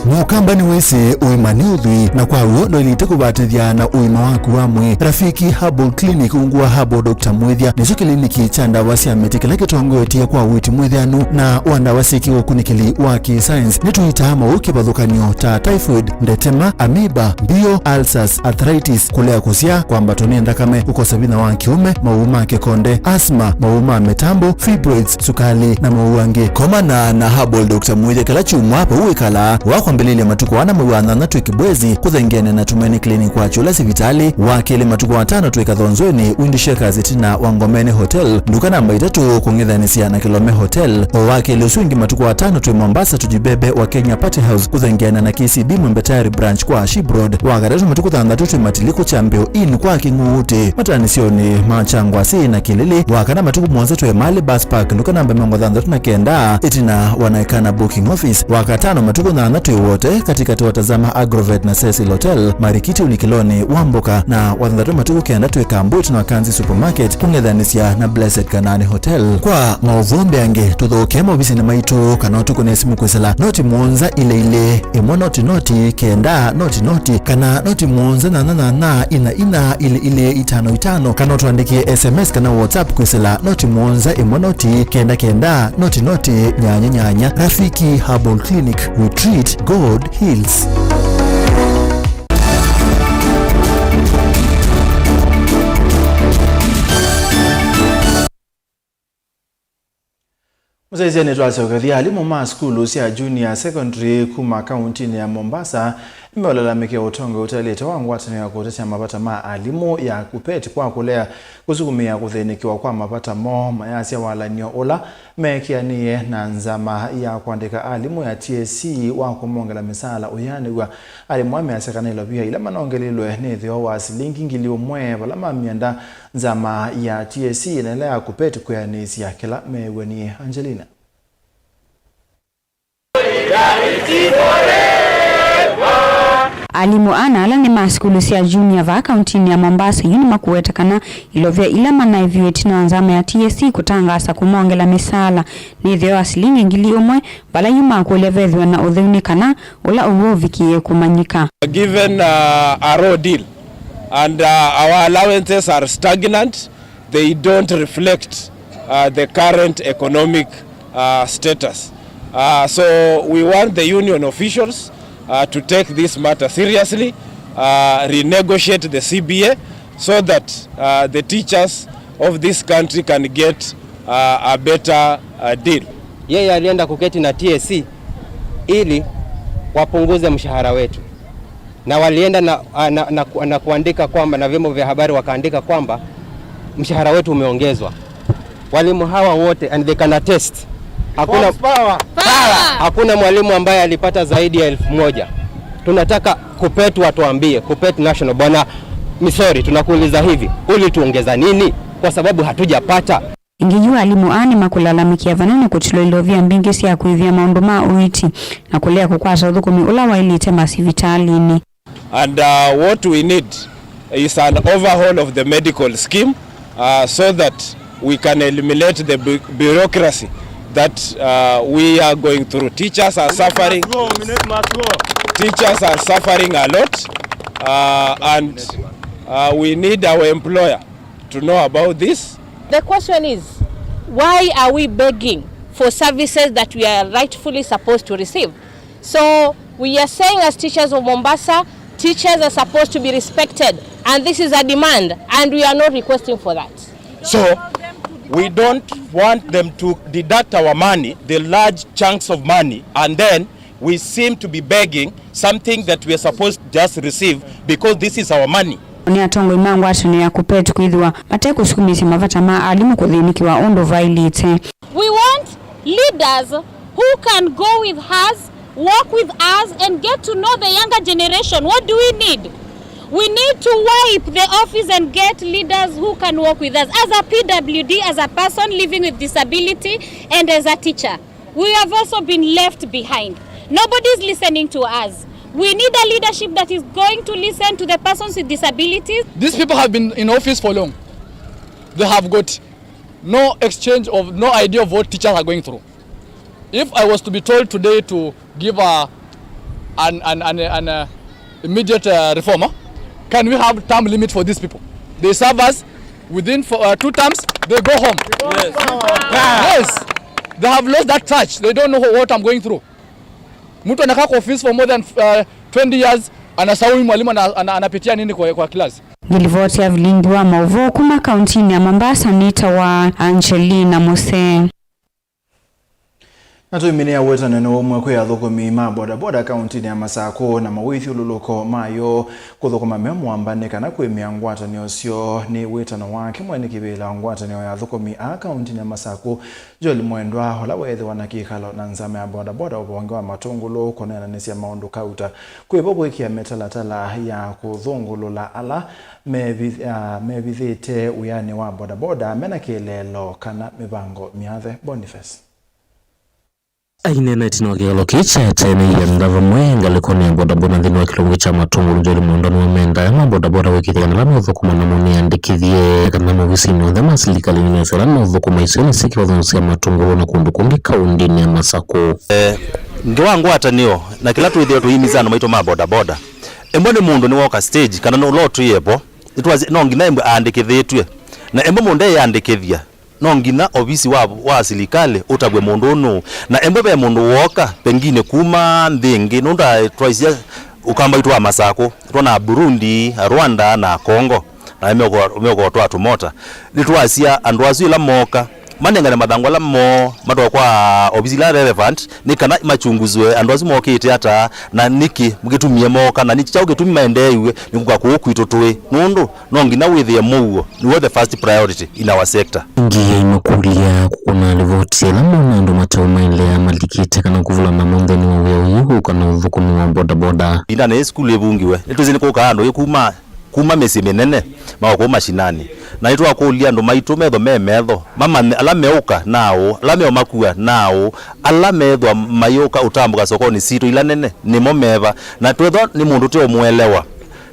R: Mukamba ni wese uimani udhui na kwa uo ndo ilite kubatithia na uima waku wamwe Rafiki Herbal Clinic ungua Herbal Dr. Mwithia nicho kiliniki cha ndawa cia miti kila kitongoetie kwa witi mwithianu na wandawa siki ukunikili wa ki-science nituita mauki bathukanio ta typhoid, ndetema, amoeba, bio, ulcers, arthritis, kulea kusia kwa mbatoni ndakame, ukosa bina wa kiume, mauma kikonde, asma, mauma metambo, fibroids, sukali na mauange. Komana na Herbal Dr. Mwithia kila chumwa hapa uikala wako mbelele matuko wana mwana na twikibwezi kuthengene na Tumaini Clinic kwa chula sivitali wakele matuko watano twikathonzweni Windshakers tina Wangomeni Hotel duka namba 3 kungithanisia na Kilome Hotel wakele uswingi matuko watano twi Mombasa tujibebe wa Kenya Party House kuthengene na KCB Mwembetari branch kwa Shibroad wagaratu matuko thandatu twi Matiliko Chambeo in kwa Kinguute matanisioni machangwa si na Kilili wakana matuko mwanza twi Mali Bus Park duka namba 39 itina wanaikana booking office wakatano matuko na twi wote katika tuwatazama Agrovet na Cecil Hotel Marikiti Unikiloni Wamboka na wathandatu matuku kenda tuwe Kambuti na Kanzi Supermarket kungethanisia na Blessed Kanani Hotel kwa mauvombe ange tuthoke mobisi na maito kana tuku nesimu kwesela noti mwonza ile imwa noti kenda noti kana noti mwonza na ina ile 55 kana tuandikie SMS kana WhatsApp kwesela noti mwonza imwa noti kenda noti nyanya Rafiki Herbal Clinic we treat, God heals.
A: Muzaizeni twasogethia alimu ma skulu cia junior secondary kuma kaunti ya Mombasa imewalalamika utongo utaleta wangwatanio ya kutetea mapata ma alimu ya kupeti kwa kulea kusukumia kuthinikiwa kwa mapata mo mayasia walanio ola mekianie na nzama ya kuandika alimu ya TSC wa kumongela misala uyanigwa alimu ameasekanilo pia ila manongelilwe nithio wa silingi ngili umwe balama mienda nzama ya TSC inaelea kupeti kuyanisia kila mewanie Angelina.
L: Alimu ana ala ni maskulu cia junior va kaunti ya Mombasa yuni makuwetekana ilovya ila manaivyueti na nzama ya TSC kutangasa kumongela misala ni theo asilingi ngili umwe bala yuma kuelevethwa na utheunikana ula uwovikie kumanyika.
N: Given a raw deal and our allowances are stagnant, they don't reflect the current economic status. So we want the union officials to take this matter seriously, renegotiate the CBA so that the teachers of this country can get a better deal.
P: Yeye alienda kuketi na TSC ili wapunguze mshahara wetu, na walienda na kuandika kwamba na vyombo vya habari wakaandika kwamba mshahara wetu umeongezwa. Walimu hawa wote and they can attest Hakuna mwalimu ambaye alipata zaidi ya 1,000. Tunataka KUPPET watuambie, KUPPET National bwana Misori, tunakuuliza hivi, ulituongeza nini? Kwa sababu hatujapata.
L: Ingijua alimu ani makulalamikia vanene kutilo ilovia mbingi siya kuivia maundu maa uiti na kulea kukwasa udhukumi ula wa ilite masivitalini.
N: And what we need is an overhaul of the medical scheme so that we can eliminate the bureaucracy that we are going through. Teachers are suffering. Teachers are suffering a lot, and we need our employer to know about this.
M: The question is, why are we begging for services that we are rightfully supposed to receive? So we are saying as teachers of Mombasa, teachers are supposed to be respected, and this is a demand, and we are not requesting for that.
T: So we don't want them to deduct our money, the large chunks of money, and then we seem to be begging something that we are supposed to just receive because this is our money.
L: Ni atongo imangu atune ya KUPPET kuidhua mate kusukumisi mavata maa alimu kudhiniki wa ondo vailite.
M: We want leaders who can go with us, work with us, and get to know the younger generation. What do we need? We need to wipe the office and get leaders who can work with us. As a PWD, as a person living with disability, and as a teacher, we have also been left behind. Nobody is listening to us. We need a leadership that is going to listen to the persons with disabilities.
U: These people have been in office for long. They have got no exchange of, no idea of what teachers are going through. If I was to be told today to give an immediate reformer, can we have term limit for these people? They serve us within 2 terms, they go home. Yes. Yes. They have lost that touch. They don't know what I'm going through. Mtu anakaa kwa office for more than 20 years, anasahau mwalimu anapitia nini kwa class.
L: Gilivoti ya vilingi wa mauvo kuma kauntini ya Mombasa nita wa Angelina Mose.
A: Natuimini ya weta neno umwe kwa thukumi ma boda kauntini ya Masako na mawithi ululuko mayo kuthukuma memwambane kana kwimia ngwatanio cio ni wetano wake mwene kibila ngwatanio ya thukumi a kauntini ya Masako Joel Mwendwa hola wethi wanakikalo na nzame ya boda ubonge wa matungulo konena nisia maundu kauta kwibobo ikia metalatala ya kuthungulula ala mebithite uyani wa boda mena kilelo kana mibango miathe Boniface.
V: Aine tino kilo kicha tena yandava mwenga likoni bodaboda ndini wa kilongo cha matungu Joel Mwendwa mwenda ya bodaboda wikiti kana lami uvukuma na muni andikithie kana mwisi ni undhama silikali nini salama uvukuma isioni siki wadhunusia matungu na kundukundi kaundini ya Masako.
Y: Ngiwa ngwata niyo na kila tuwithio tuhimizano maito bodaboda emboni mundu ni woka stage kana no lotu yepo itwazi no ngina embe andikithitwe na embo munde yandikithia no ngina obisi wa silikali utabwe mundu no na embo be mundu woka pengine kuma ndingi nunda twaisia ukamba itwa Masako tuna Burundi, Rwanda na Kongo na emeko twatu mota litwasia andwazi la moka manenga na madhango la mo mato kwa obisi la relevant ni kana machunguzwe andwazi mokite hata na niki mgitumie moka na nichi chauge tumi maendewe ni kwa kuitotwe nundu no ngina withie muwo ni the first priority in our sector.
V: Ngiye inokulia kukuna livoti la mona ndo matao maile ya malikite kana kuvula mamonde ni wawe yuhu kana uvukumi wa boda
Y: ina na school ebungiwe etuzini kokando kuma mesi menene mako mashinani na itwa kulia ndo maito metho memetho mama ala meuka nao ala meo makua nao ala metho mayoka utambuka sokoni sito ila nene ni momeva na twetho ni mundu te omwelewa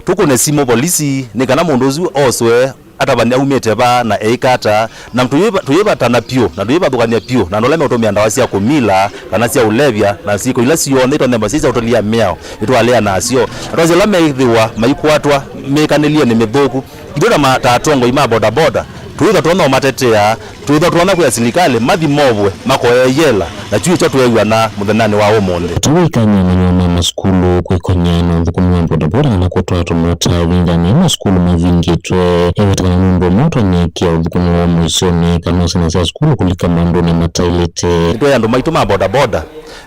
Y: tukune simo polisi ni kana mundu zu oswe atabani aumete ba na eikata na tuyeba tana pio na tuyeba tukania pio na ndole meotomia ndawasia kumila kana sia ulevya na siko ila sio ndito nemba sisa utolia miao itwa alea na sio atwazi la meithiwa maikwatwa mekanilia ni mithuku idona matatongo ima boda tuitha tuona matetea tuitha tuona kwa silikali mathi mobwe makoyela na chuo cha tuegwa na muthenani wa omonde
V: tuwikanya na maskulu kwikonya na thukumi boda na kutwa tumota winga ni maskulu mavingitwe evetana mumbo moto nyekia thukumi wa mwisoni kana sana sa skulu kulika mando na matailete
Y: to yando maito boda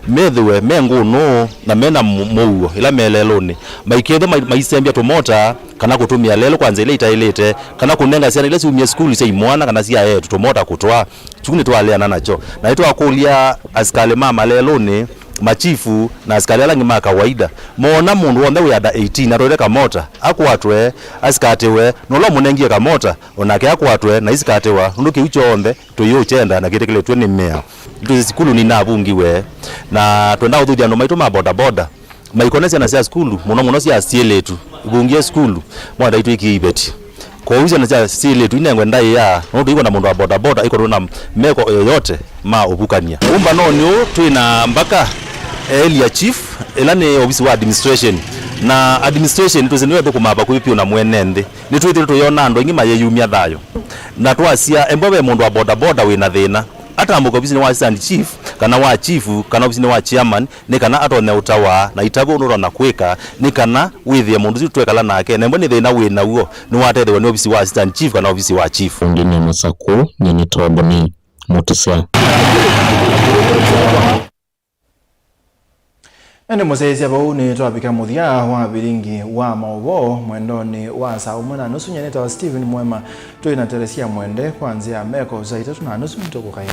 Y: methwe mengu no na mena muwo ila meleloni maikethe maisembia tumota kana kutumia lelo kwanza ile itailete kana kunenga siana ile siumia skulu sei mwana kana sia yetu tumota kutwa chukuni twaleana nacho na itwa kulia askale mama leloni machifu na askari ala ngima kawaida mona mundu wonde wiada 18 aroreka mota akwatwe asikatewe nolo munengie ka mota onake akwatwe na isikatewa nduke uchoonde toyo chenda na kitekele tweni mmea itu sikulu ni nabungiwe na twenda uthudia no maito ma boda boda maikonesi na sia skulu muno sia sieletu bungie skulu mwada itu ikibeti kwa uza na sia sieletu inengwe ndai ya ndu iko na mundu wa boda boda iko na meko yoyote ma obukania umba nonyo twina mpaka Elia chief elane ofisi wa administration na administration tuzenwe tukumaba kuipio na mwenende nitwithire tuyona ndo ngima yeyumia thayo na twasia embobe mundu wa boda boda wina thina atambuka ofisi ni wa assistant chief kana wa chief kana ofisi ni wa chairman ni kana atone utawa na itago nuro na kwika ni kana withie mundu twekala nake nembo ni thina wina uo ni watethewe ni ofisi wa assistant chief kana ofisi wa chief
V: ngine Masako nyini Toboni Mutisa
A: Ene muzezi abau ni twabika muthia wa biringi wa maubo mwendoni wa saa umwe na nusu nyeneta wa Steven Mwema tuina Teresia Mwende kwanzia meko za 3:30 mtoko kaini.